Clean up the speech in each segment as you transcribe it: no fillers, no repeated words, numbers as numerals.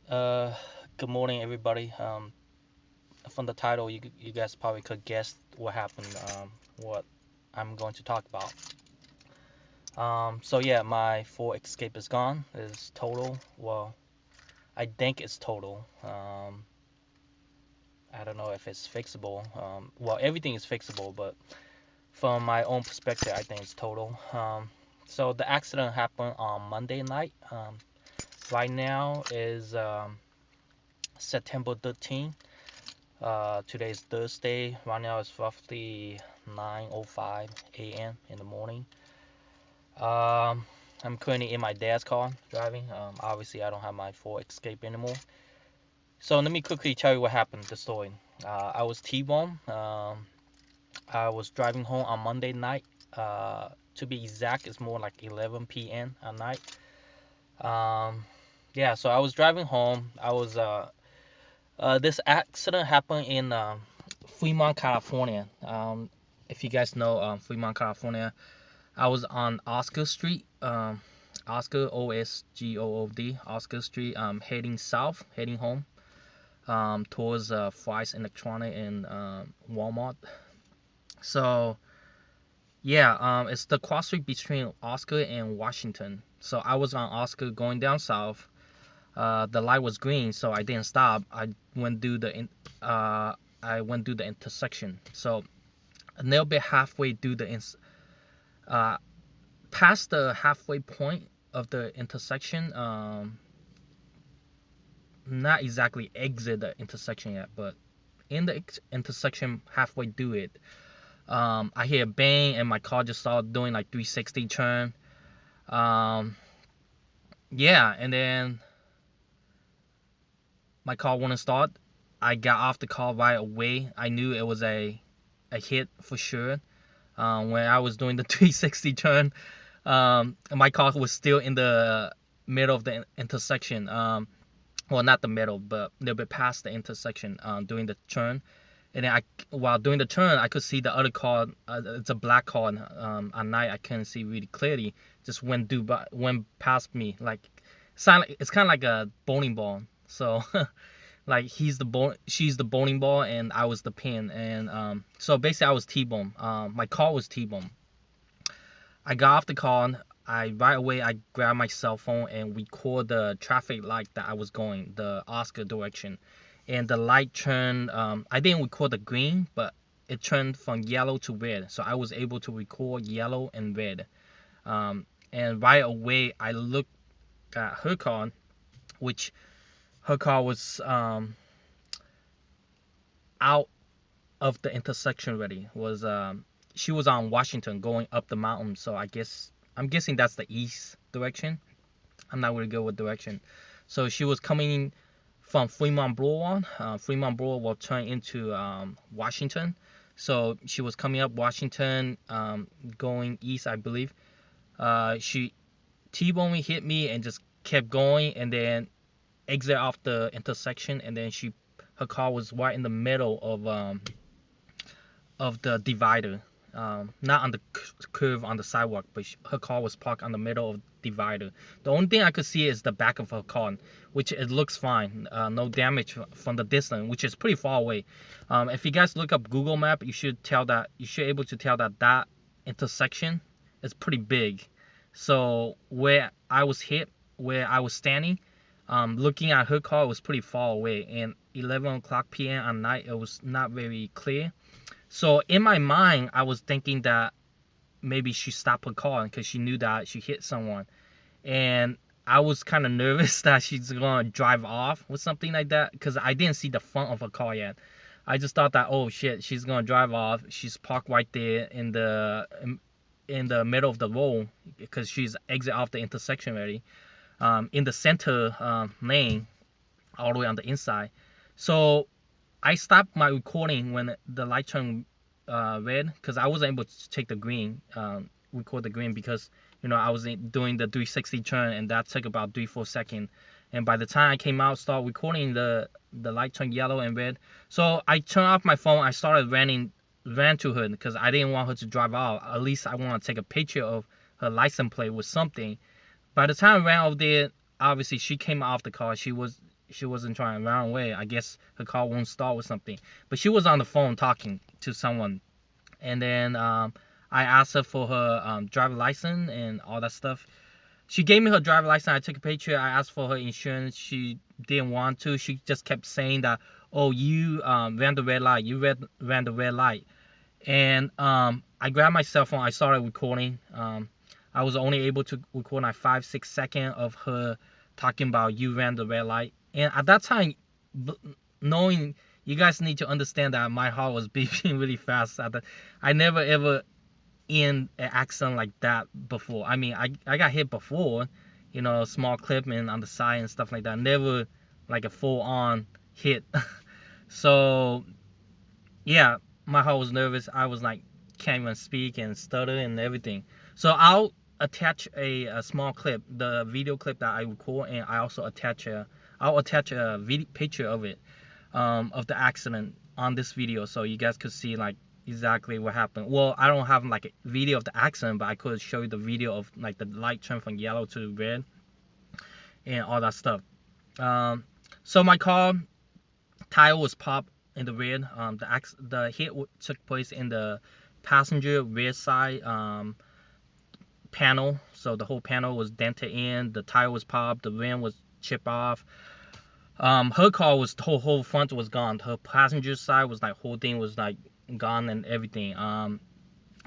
Uh, Good morning, everybody. From the title, you guys probably could guess what happened. What I'm going to talk about. So yeah, my full escape is gone. Is total. Well, I think it's total. I don't know if it's fixable. Well, everything is fixable, but from my own perspective, I think it's total. So the accident happened on Monday night. Right now is September 13th. Today is Thursday. Right now it's roughly 9:05 a.m. in the morning. Um, I'm currently in my dad's car driving. Obviously, I don't have my full escape anymore. So let me quickly tell you what happened. The story. I was T-boned. I was driving home on Monday night. To be exact, it's more like 11 p.m. at night. Um, yeah. So I was driving home. This accident happened in Fremont, California. If you guys know Fremont, California, I was on Oscar Street, Oscar Osgood, Oscar Street, heading south, heading home, towards Fry's Electronic and Walmart. So yeah, it's the cross street between Oscar and Washington. So I was on Oscar going down south. The light was green, so I didn't stop. Went through uh, I went through the intersection. So a little bit halfway through uh, past the halfway point of the intersection. Not exactly exit the intersection yet, but in the intersection halfway through it, I hear a bang and my car just started doing like 360 turn. Um, yeah, and then my car wouldn't start. I got off the car right away. I knew it was a hit for sure. When I was doing the 360 turn, my car was still in the middle of the intersection. Well, not the middle, but a little bit past the intersection, doing the turn. And then while doing the turn, I could see the other car. It's a black car. At night, I couldn't see really clearly. Just went past me. Like it's kind of like a bowling ball. So like she's the bowling ball, and I was the pin. And so basically, I was T-bone. My car was T-bone. I got off the car. Right away I grabbed my cell phone and record the traffic light that I was going, the Oscar direction. And the light turned. I didn't record the green, but it turned from yellow to red. So I was able to record yellow and red. And right away I looked at her car, which her car was out of the intersection already. Was She was on Washington going up the mountain. So I'm guessing that's the east direction. I'm not really good with direction. So she was coming from Fremont Boulevard. Fremont Boulevard will turn into Washington. So she was coming up Washington, going east, I believe. She T-boned me, hit me, and just kept going, and then exit off the intersection, and then her car was right in the middle of the divider. Not on the curve on the sidewalk, but her car was parked on the middle of the divider. The only thing I could see is the back of her car, which it looks fine, no damage from the distance, which is pretty far away. If you guys look up Google Map, you should able to tell that that intersection is pretty big. So where I was hit, where I was standing, looking at her car was pretty far away, and 11 o'clock p.m. at night, it was not very clear. So in my mind, I was thinking that maybe she stopped her car because she knew that she hit someone, and I was kind of nervous that she's gonna drive off or something like that because I didn't see the front of her car yet. I just thought that, oh shit, she's gonna drive off. She's parked right there in the middle of the road because she's exit off the intersection already, in the center lane, all the way on the inside. So I stopped my recording when the light turned red because I wasn't able to take the green, record the green because I was doing the 360 turn, and that took about 3-4 seconds. And by the time I came out, start recording, the light turned yellow and red. So I turned off my phone. I started ran to her because I didn't want her to drive out. At least I want to take a picture of her license plate with something. By the time I ran over there, obviously she came off the car. she wasn't trying to run away. I guess her car won't start or something. But she was on the phone talking to someone. And then I asked her for her driver license and all that stuff. She gave me her driver license. I took a picture. I asked for her insurance. She didn't want to. She just kept saying that, oh, you ran the red light. You ran the red light. And I grabbed my cell phone. I started recording. I was only able to record like 5-6 seconds of her talking about you ran the red light. And at that time, knowing you guys need to understand that my heart was beating really fast. I never ever in an accident like that before. I mean, I got hit before, small clipping on the side and stuff like that. Never like a full on hit. So yeah, my heart was nervous. I was like, can't even speak and stutter and everything. So I'll attach a small clip, the video clip that I record, and I'll attach a picture of it, of the accident on this video, so you guys could see like exactly what happened. Well, I don't have like a video of the accident, but I could show you the video of like the light turn from yellow to red and all that stuff. So my car tire was popped in the rear. The hit took place in the passenger rear side panel. So the whole panel was dented in. The tire was popped. The rim was chipped off. Her car was, the whole front was gone. Her passenger side was like, whole thing was like gone and everything.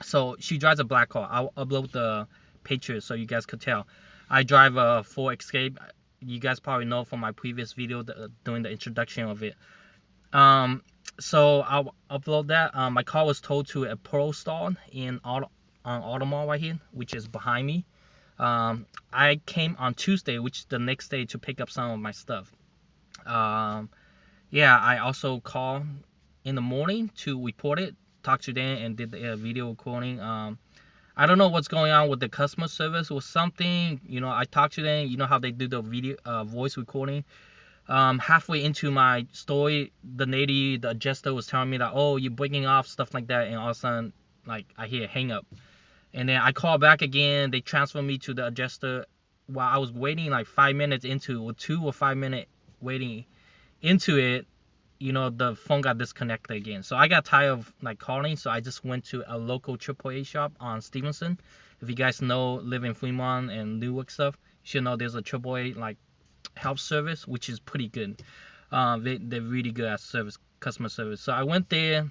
So she drives a black car. I'll upload the pictures so you guys could tell. I drive a Ford Escape. You guys probably know from my previous video doing the introduction of it. So I'll upload that. My car was towed to a Pro Store on Automall right here, which is behind me. I came on Tuesday, which is the next day, to pick up some of my stuff. Yeah, I also called in the morning to report it, talked to them, and did the video recording. I don't know what's going on with the customer service or something. I talked to them. You know how they do the video voice recording. Halfway into my story, the adjuster was telling me that, oh, you're breaking off, stuff like that, and all of a sudden, like, I hear a hang up. And then I call back again. They transfer me to the adjuster. While I was waiting like 5 minutes into, or 2 or 5 minute waiting into it, the phone got disconnected again. So I got tired of like calling, so I just went to a local AAA shop on Stevenson. If you guys live in Fremont and Newark stuff, you should know there's a AAA like help service, which is pretty good. They're really good at customer service. So I went there.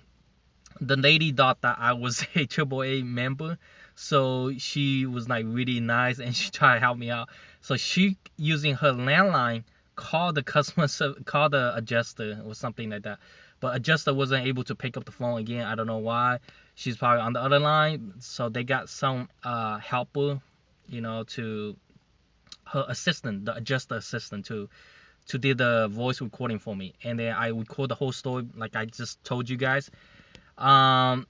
The lady thought that I was a AAA member, so she was like really nice and she tried to help me out. So she, using her landline, called the adjuster or something like that. But adjuster wasn't able to pick up the phone again. I don't know why. She's probably on the other line. So they got some helper, to her assistant, the adjuster assistant, to do the voice recording for me. And then I record the whole story like I just told you guys. Yeah,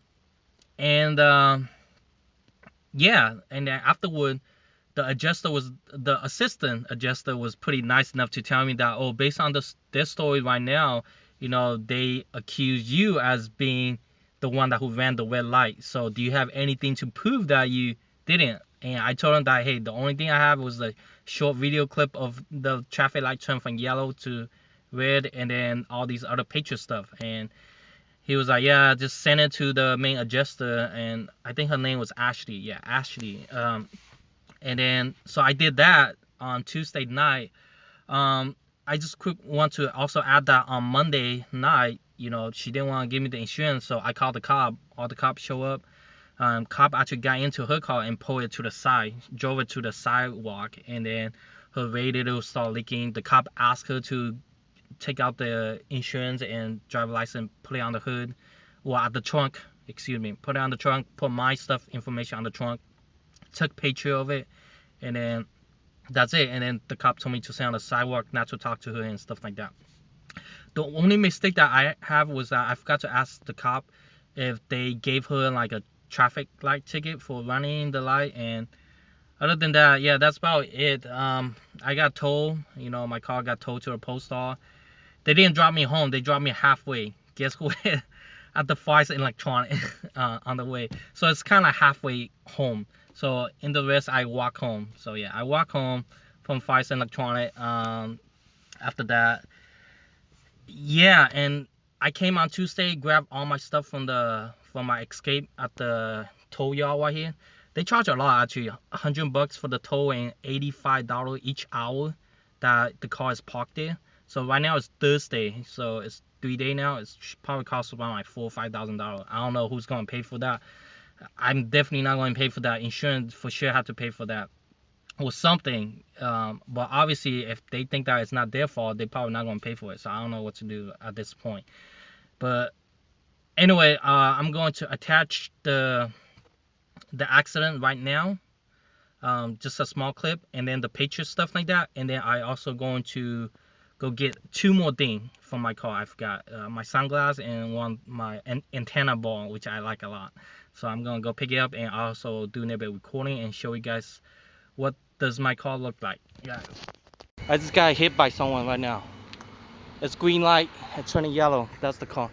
and then afterward, the assistant adjuster was pretty nice enough to tell me that, oh, based on their story right now, they accuse you as being the one who ran the red light. So do you have anything to prove that you didn't? And I told him that, hey, the only thing I have was a short video clip of the traffic light turn from yellow to red, and then all these other picture stuff. And he was like, yeah, just send it to the main adjuster. And I think her name was Ashley. Yeah, Ashley. And then, so I did that on Tuesday night. I just want to also add that on Monday night, she didn't want to give me the insurance, so I called the cop. All the cops show up. Cop actually got into her car and pulled it to the side, drove it to the sidewalk, and then her radiator started leaking. The cop asked her to take out the insurance and driver license, put it on the hood, or at the trunk, put it on the trunk, put my stuff information on the trunk, took picture of it, and then that's it. And then the cop told me to stay on the sidewalk, not to talk to her and stuff like that. The only mistake that I have was that I forgot to ask the cop if they gave her like a traffic light ticket for running the light. And other than that, yeah, that's about it. I got towed, my car got towed to a post store. They didn't drop me home, they dropped me halfway. Guess where? At the Fires Electronic on the way. So it's kind of halfway home. So in the rest, I walk home. So yeah, I walk home from Fires Electronic. After that, Yeah, and I came on Tuesday, grabbed all my stuff from my escape at the tow yard right here. They charge a lot actually, $100 for the tow and $85 each hour that the car is parked there. So right now it's Thursday, so it's 3 day now. It's probably cost around like $4,000 or $5,000. I don't know who's gonna pay for that. I'm definitely not going to pay for that. Insurance for sure have to pay for that or something. But obviously, if they think that it's not their fault, they're probably not going to pay for it. So I don't know what to do at this point. But anyway, I'm going to attach the accident right now. Just a small clip, and then the picture stuff like that. And then I also going to go get two more things from my car. I forgot my sunglasses and my antenna ball, which I like a lot. So I'm gonna go pick it up and also do a little bit of recording and show you guys what does my car look like. Yeah. I just got hit by someone right now. It's green light. It's turning yellow. That's the car.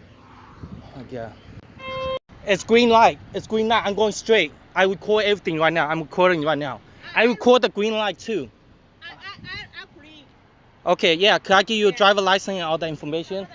Yeah. It's green light. It's green light. I'm going straight. I record everything right now. I'm recording right now. I record the green light too. Okay, yeah. Can I give you a driver license and all the information?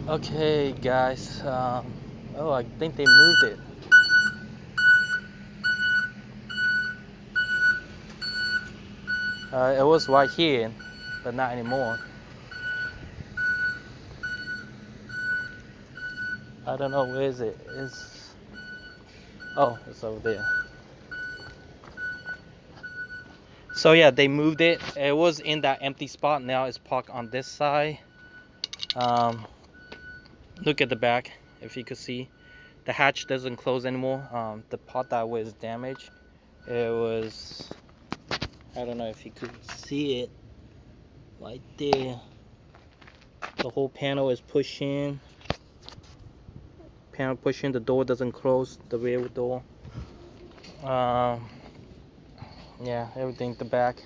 Okay, guys. Oh, I think they moved it. It was right here, but not anymore. I don't know, where is it? Oh, it's over there. So yeah, they moved it. It was in that empty spot. Now it's parked on this side. Um, Look at the back, if you could see. The hatch doesn't close anymore. The part that was damaged, it was, I don't know if you could see it right there. The whole panel is pushing. Panel pushing. The door doesn't close. The rear door. Yeah, everything. The back.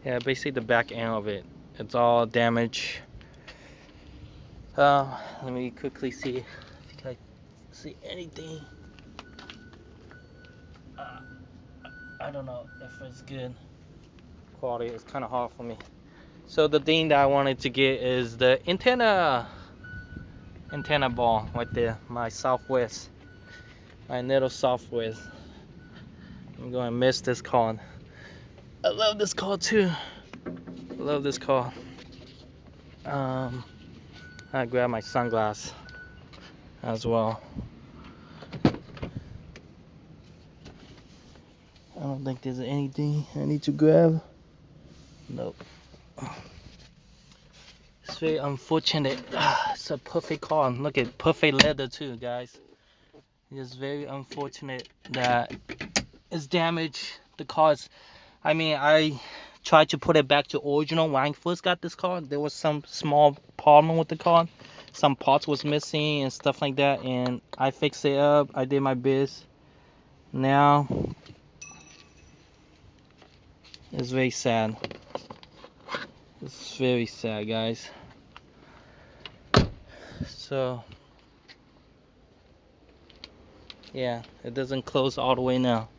Yeah, basically the back end of it. It's all damaged. Let me quickly see if I can see anything. I don't know if it's good quality. It's kind of hard for me. So the thing that I wanted to get is the antenna ball right there. My Southwest, my little Southwest. I'm gonna miss this car. I love this car too. I love this car. I grab my sunglasses as well. I don't think there's anything I need to grab. Nope. It's very unfortunate. It's a perfect car. Look at perfect leather too, guys. It's very unfortunate that it's damaged. The car's, I mean, I tried to put it back to original when I first got this car. There was some small problem with the car. Some parts was missing and stuff like that, and I fixed it up. I did my best. Now it's very sad. It's very sad, guys. So yeah, it doesn't close all the way now.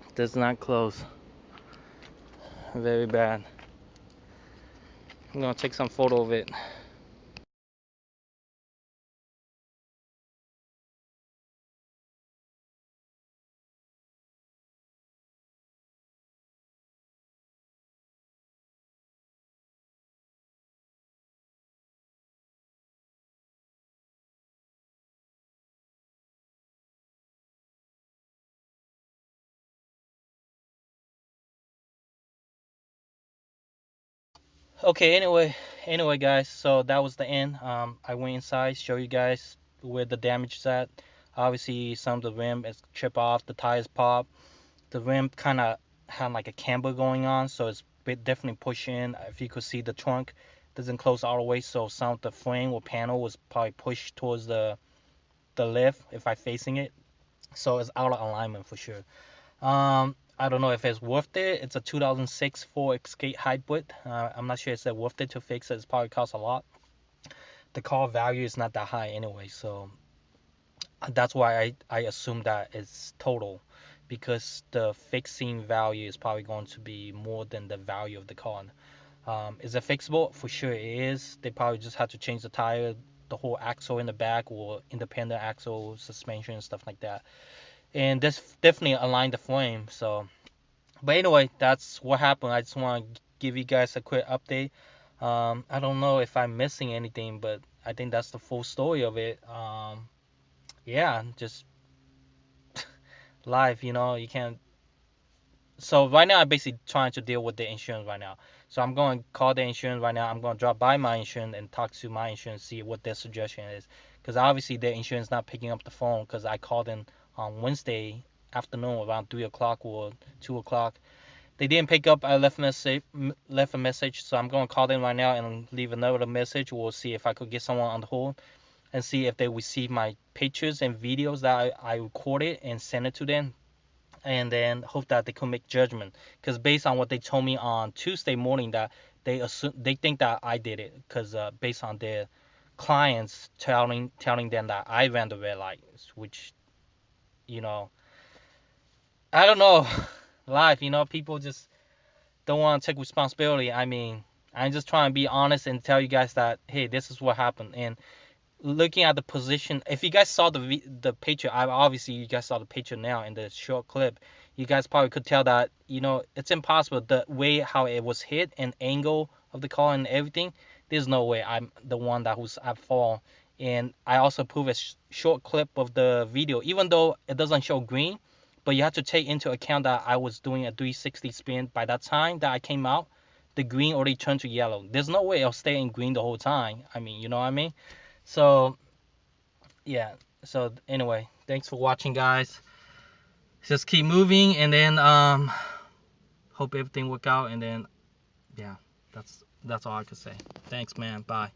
It does not close. Very bad. I'm gonna take some photo of it. Okay, anyway, guys, so that was the end. I went inside, show you guys where the damage is at. Obviously, some of the rim is chipped off, the tires pop. The rim kind of had like a camber going on, so it's definitely pushing. If you could see, the trunk doesn't close all the way, so some of the frame or panel was probably pushed towards the lift if I facing it, so it's out of alignment for sure. I don't know if it's worth it. It's a 2006 Ford Escape Hybrid. I'm not sure if it's worth it to fix it. It's probably costs a lot. The car value is not that high anyway, so that's why I assume that it's total, because the fixing value is probably going to be more than the value of the car. Is it fixable? For sure it is. They probably just have to change the tire, the whole axle in the back, or independent axle, suspension, and stuff like that. And this definitely aligned the frame. So, but anyway, that's what happened. I just want to give you guys a quick update. I don't know if I'm missing anything, but I think that's the full story of it. Yeah, just live, you can't. So right now I'm basically trying to deal with the insurance right now. So I'm going to call the insurance right now. I'm going to drop by my insurance and talk to my insurance, see what their suggestion is. Because obviously their insurance not picking up the phone, because I called them on Wednesday afternoon around 3 o'clock or 2 o'clock. They didn't pick up. I left a message. So I'm going to call them right now and leave another message. We'll see if I could get someone on the hold and see if they receive my pictures and videos that I recorded and send it to them, and then hope that they could make judgment. Because based on what they told me on Tuesday morning, that they think that I did it, because based on their clients telling them that I ran the red lights, which, you know I don't know. Life, people just don't want to take responsibility. I mean, I'm just trying to be honest and tell you guys that, hey, this is what happened. And looking at the position, if you guys saw the picture, I obviously you guys saw the picture now in the short clip, you guys probably could tell that, it's impossible, the way how it was hit and angle of the car and everything. There's no way I'm the one that who's at fault. And I also prove a short clip of the video, even though it doesn't show green, but you have to take into account that I was doing a 360 spin. By that time that I came out, the green already turned to yellow. There's no way I'll stay in green the whole time. I mean, you know what I mean? So yeah. So anyway, thanks for watching, guys. Just keep moving, and then hope everything work out, and then yeah, that's all I could say. Thanks, man. Bye.